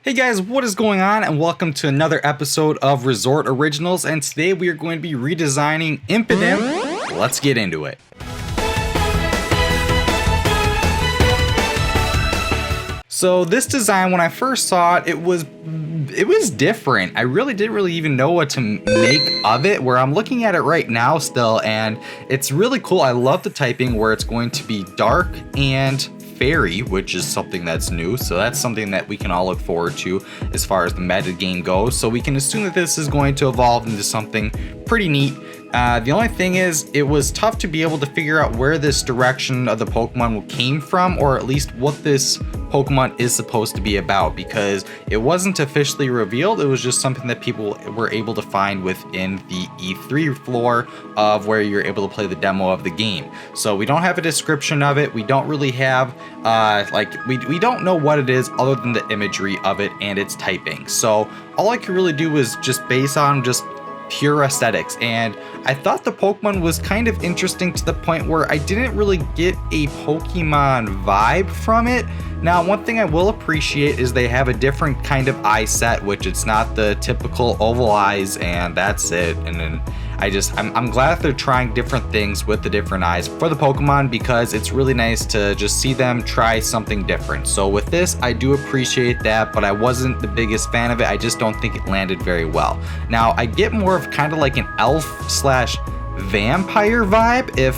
Hey guys, what is going on? And welcome to another episode of Resort Originals. And today we are going to be redesigning Impidimp. Let's get into it. So this design, when I first saw it, it was different. I didn't even know what to make of it, where I'm looking at it right now still, and it's really cool. I love the typing where it's going to be dark and fairy, which is something that's new, so that's something that we can all look forward to as far as the meta game goes. So we can assume that this is going to evolve into something pretty neat. The only thing is, it was tough to be able to figure out where this direction of the Pokemon came from, or at least what this Pokemon is supposed to be about, because it wasn't officially revealed. It was just something that people were able to find within the E3 floor of where you're able to play the demo of the game. So we don't have a description of it. We don't really have we don't know what it is other than the imagery of it and its typing. So all I can really do is just base on just pure aesthetics, and I thought the Pokemon was kind of interesting to the point where I didn't really get a Pokemon vibe from it. Now, one thing I will appreciate is they have a different kind of eye set, which it's not the typical oval eyes and that's it. And then I'm glad that they're trying different things with the different eyes for the Pokemon, because it's really nice to just see them try something different. So with this, I do appreciate that, but I wasn't the biggest fan of it. I just don't think it landed very well. Now, I get more of kind of like an elf slash vampire vibe, if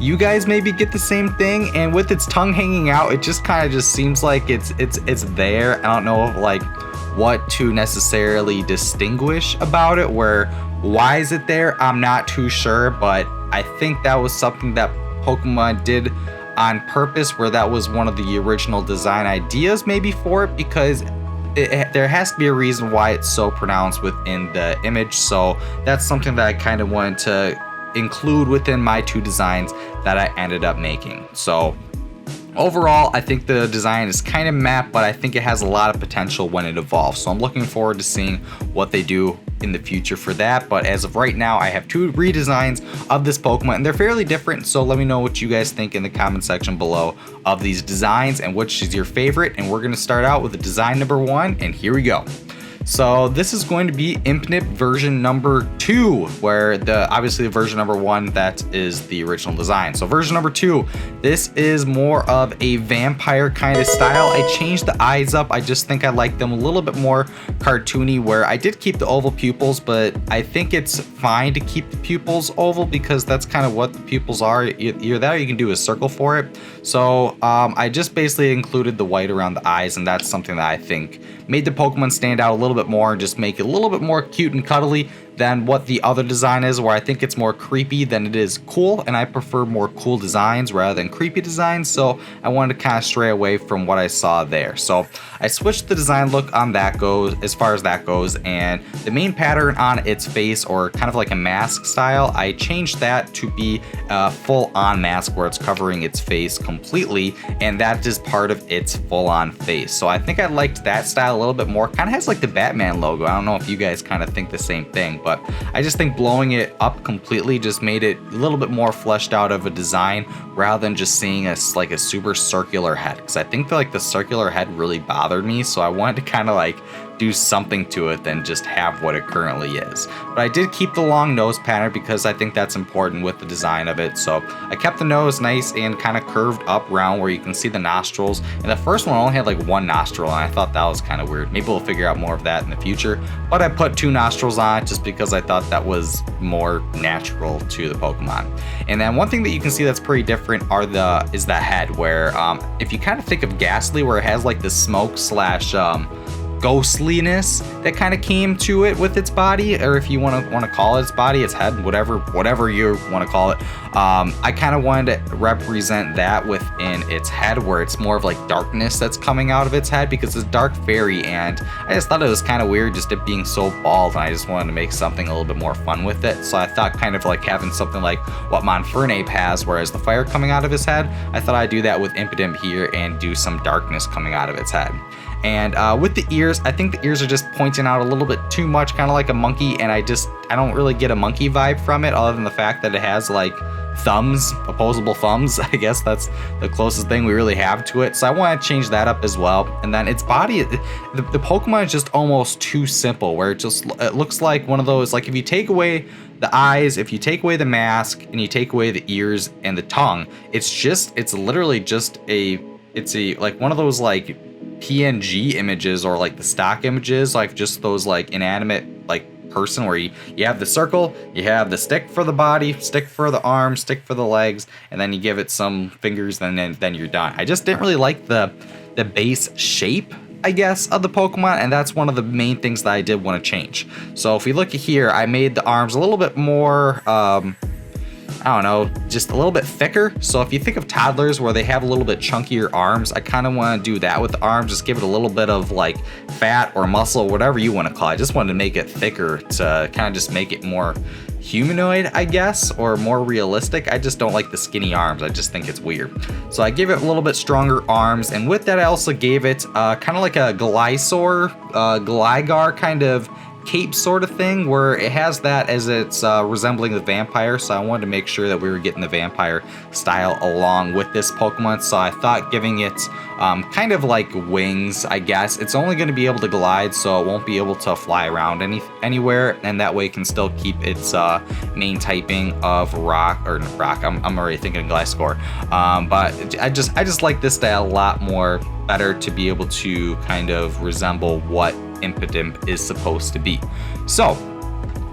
you guys maybe get the same thing. And with its tongue hanging out, it just kind of just seems like it's there. I don't know what to necessarily distinguish about it, why is it there? I'm not too sure, but I think that was something that Pokemon did on purpose, where that was one of the original design ideas maybe for it, because there has to be a reason why it's so pronounced within the image. So that's something that I kind of wanted to include within my two designs that I ended up making. So overall, I think the design is kind of meh, but I think it has a lot of potential when it evolves. So I'm looking forward to seeing what they do in the future for that. But as of right now, I have two redesigns of this Pokemon, and they're fairly different. So let me know what you guys think in the comment section below of these designs and which is your favorite. And we're going to start out with the design number 1, and here we go. So this is going to be Impidimp version number 2, where obviously the version number 1, that is the original design. So version number 2, this is more of a vampire kind of style. I changed the eyes up. I just think I like them a little bit more cartoony, where I did keep the oval pupils, but I think it's fine to keep the pupils oval because that's kind of what the pupils are. Either that or you can do a circle for it. So I just basically included the white around the eyes, and that's something that I think made the Pokemon stand out a little bit more and just make it a little bit more cute and cuddly than what the other design is, where I think it's more creepy than it is cool, and I prefer more cool designs rather than creepy designs. So I wanted to kind of stray away from what I saw there. So I switched the design look on that as far as that goes, and the main pattern on its face, or kind of like a mask style, I changed that to be a full-on mask where it's covering its face completely, and that is part of its full-on face. So I think I liked that style a little bit more. Kind of has like the Batman logo. I don't know if you guys kind of think the same thing, but I just think blowing it up completely just made it a little bit more fleshed out of a design, rather than just seeing a super circular head, because I think the circular head really bothered me. So I wanted to kind of do something to it than just have what it currently is. But I did keep the long nose pattern because I think that's important with the design of it. So I kept the nose nice and kind of curved up round where you can see the nostrils. And the first one only had one nostril, and I thought that was kind of weird. Maybe we'll figure out more of that in the future. But I put 2 nostrils on it just because I thought that was more natural to the Pokemon. And then one thing that you can see that's pretty different is the head, where if you kind of think of Ghastly, where it has the smoke slash ghostliness that kind of came to it with its body, or if you want to call it its body, its head, whatever you want to call it. I kind of wanted to represent that within its head, where it's more of darkness that's coming out of its head, because it's dark fairy, and I just thought it was kind of weird just it being so bald, and I just wanted to make something a little bit more fun with it. So I thought kind of having something like what Monfernape has, whereas the fire coming out of his head, I thought I'd do that with Impidimp here and do some darkness coming out of its head. And with the ears, I think the ears are just pointing out a little bit too much, kind of like a monkey, and I don't really get a monkey vibe from it, other than the fact that it has like thumbs, opposable thumbs. I guess that's the closest thing we really have to it. So I want to change that up as well. And then its body, the Pokemon is just almost too simple, where it looks like one of those, like if you take away the eyes, if you take away the mask, and you take away the ears and the tongue, it's literally just it's like one of those like PNG images, or like the stock images, like just those like inanimate like person, where you have the circle, you have the stick for the body, stick for the arms, stick for the legs, and then you give it some fingers, and then you're done. I just didn't really like the base shape, I guess, of the Pokemon, and that's one of the main things that I did want to change. So if we look at here, I made the arms a little bit more I don't know, just a little bit thicker. So if you think of toddlers where they have a little bit chunkier arms, I kind of want to do that with the arms, just give it a little bit of like fat or muscle, whatever you want to call it. I just wanted to make it thicker to kind of just make it more humanoid, I guess, or more realistic. I just don't like the skinny arms. I just think it's weird. So I gave it a little bit stronger arms, and with that I also gave it kind of like a Gligar kind of cape sort of thing, where it has that as it's resembling the vampire. So I wanted to make sure that we were getting the vampire style along with this Pokemon. So I thought giving it kind of like wings, I guess. It's only going to be able to glide, so it won't be able to fly around anywhere, and that way it can still keep its main typing of rock. I'm already thinking Gliscor. But I just like this style a lot more better, to be able to kind of resemble what Impidimp is supposed to be. So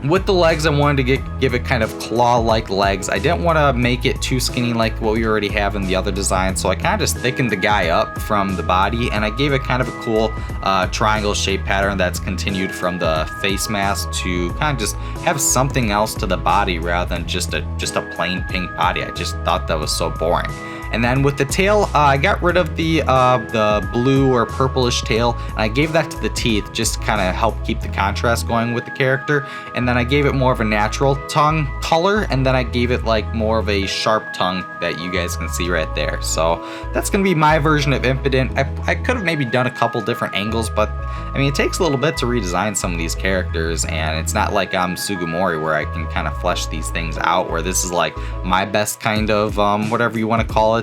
with the legs, I wanted to give it kind of claw-like legs. I didn't want to make it too skinny like what we already have in the other design, so I kind of just thickened the guy up from the body, and I gave it kind of a cool triangle shape pattern that's continued from the face mask to kind of just have something else to the body rather than just a plain pink body. I just thought that was so boring. And then with the tail, I got rid of the blue or purplish tail, and I gave that to the teeth just to kind of help keep the contrast going with the character. And then I gave it more of a natural tongue color, and then I gave it like more of a sharp tongue that you guys can see right there. So that's going to be my version of Impidimp. I could have maybe done a couple different angles, but I mean, it takes a little bit to redesign some of these characters, and it's not like I'm Sugimori where I can kind of flesh these things out, where this is like my best kind of whatever you want to call it,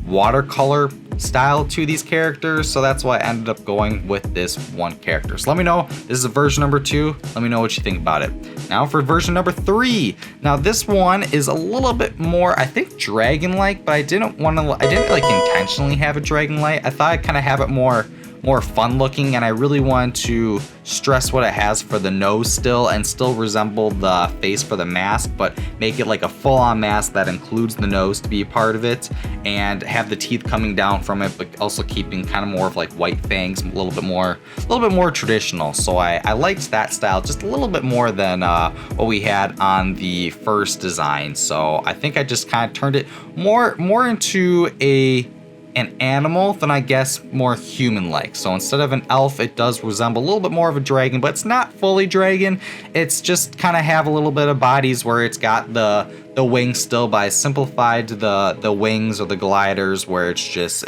watercolor style to these characters. So that's why I ended up going with this one character. So let me know, this is version number 2. Let me know what you think about it. Now for version number 3. Now this one is a little bit more, I think, dragon-like, but I didn't like intentionally have a dragon-like. I thought I'd kind of have it more fun looking, and I really wanted to stress what it has for the nose still, and still resemble the face for the mask, but make it like a full-on mask that includes the nose to be a part of it, and have the teeth coming down from it, but also keeping kind of more of like white fangs, a little bit more traditional. So I liked that style just a little bit more than what we had on the first design. So I think I just kind of turned it more into an animal than, I guess, more human-like. So instead of an elf, it does resemble a little bit more of a dragon, but it's not fully dragon. It's just kind of have a little bit of bodies where it's got the wings still, but I simplified the wings or the gliders, where it's just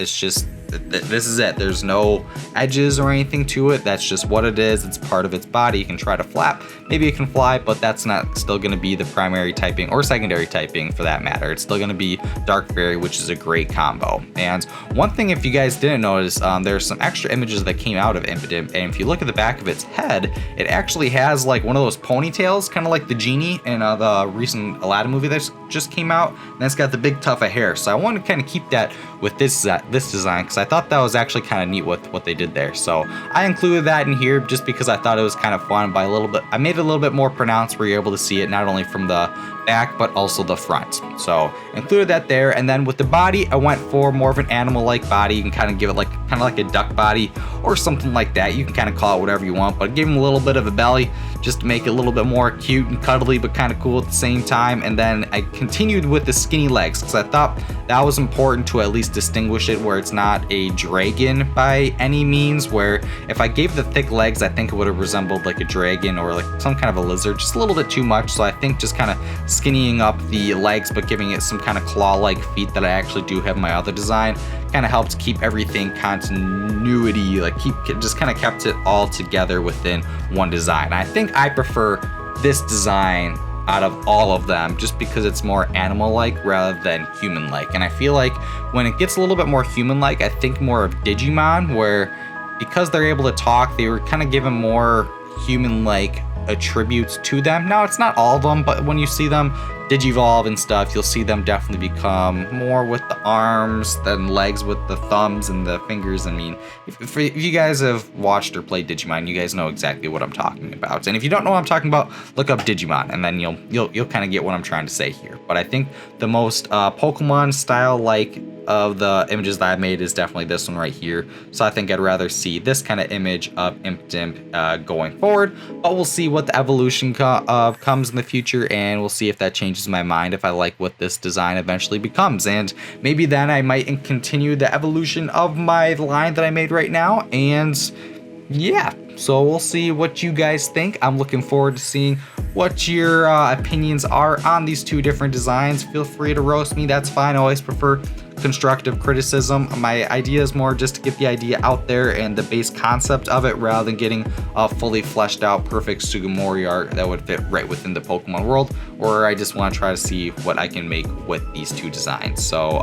this is it. There's no edges or anything to it. That's just what it is. It's part of its body. You can try to flap, maybe it can fly, but that's not still going to be the primary typing or secondary typing for that matter. It's still going to be Dark Fairy, which is a great combo. And one thing, if you guys didn't notice, there's some extra images that came out of Impidimp, and if you look at the back of its head, it actually has like one of those ponytails, kind of like the genie in the recent Aladdin movie that just came out, and it's got the big tuft of hair. So I wanted to kind of keep that with this design, because I thought that was actually kind of neat with what they did there. So I included that in here just because I thought it was kind of fun. By I made it a little bit more pronounced, where you're able to see it not only from the back but also the front. So included that there. And then with the body, I went for more of an animal-like body. You can kind of give it kind of like a duck body or something like that. You can kind of call it whatever you want, but give him a little bit of a belly just to make it a little bit more cute and cuddly, but kind of cool at the same time. And then I continued with the skinny legs, because I thought that was important to at least distinguish it, where it's not a dragon by any means, where if I gave the thick legs, I think it would have resembled like a dragon or like some kind of a lizard, just a little bit too much. So I think just kind of skinnying up the legs but giving it some kind of claw-like feet that I actually do have in my other design. Kind of helped keep everything continuity, like just kind of kept it all together within one design. I think I prefer this design out of all of them just because it's more animal-like rather than human-like. And I feel like when it gets a little bit more human-like, I think more of Digimon, where because they're able to talk, they were kind of given more human-like attributes to them. Now, it's not all of them, but when you see them digivolve and stuff, you'll see them definitely become more with the arms than legs with the thumbs and the fingers. I mean, if you guys have watched or played Digimon, you guys know exactly what I'm talking about. And if you don't know what I'm talking about, look up Digimon, and then you'll kind of get what I'm trying to say here. But I think the most Pokemon style like of the images that I made is definitely this one right here. So I think I'd rather see this kind of image of Impidimp going forward, but we'll see what the evolution comes in the future, and we'll see if that changes my mind, if I like what this design eventually becomes. And maybe then I might continue the evolution of my line that I made right now. And yeah, so we'll see what you guys think. I'm looking forward to seeing what your opinions are on these two different designs. Feel free to roast me, that's fine. I always prefer constructive criticism. My idea is more just to get the idea out there and the base concept of it, rather than getting a fully fleshed out perfect Sugimori art that would fit right within the Pokemon world, or I just want to try to see what I can make with these two designs. So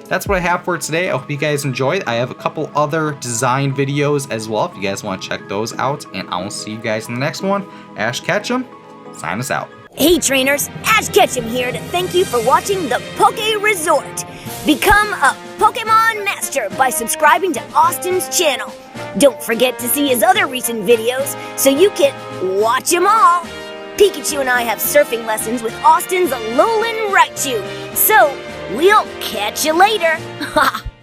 that's what I have for today. I hope you guys enjoyed. I have a couple other design videos as well if you guys want to check those out, and I will see you guys in the next one. Ash Ketchum, sign us out. Hey trainers, Ash Ketchum here to thank you for watching the Poke Resort. Become a Pokemon Master by subscribing to Austin's channel. Don't forget to see his other recent videos so you can watch them all. Pikachu and I have surfing lessons with Austin's Alolan Raichu, so we'll catch you later. Ha!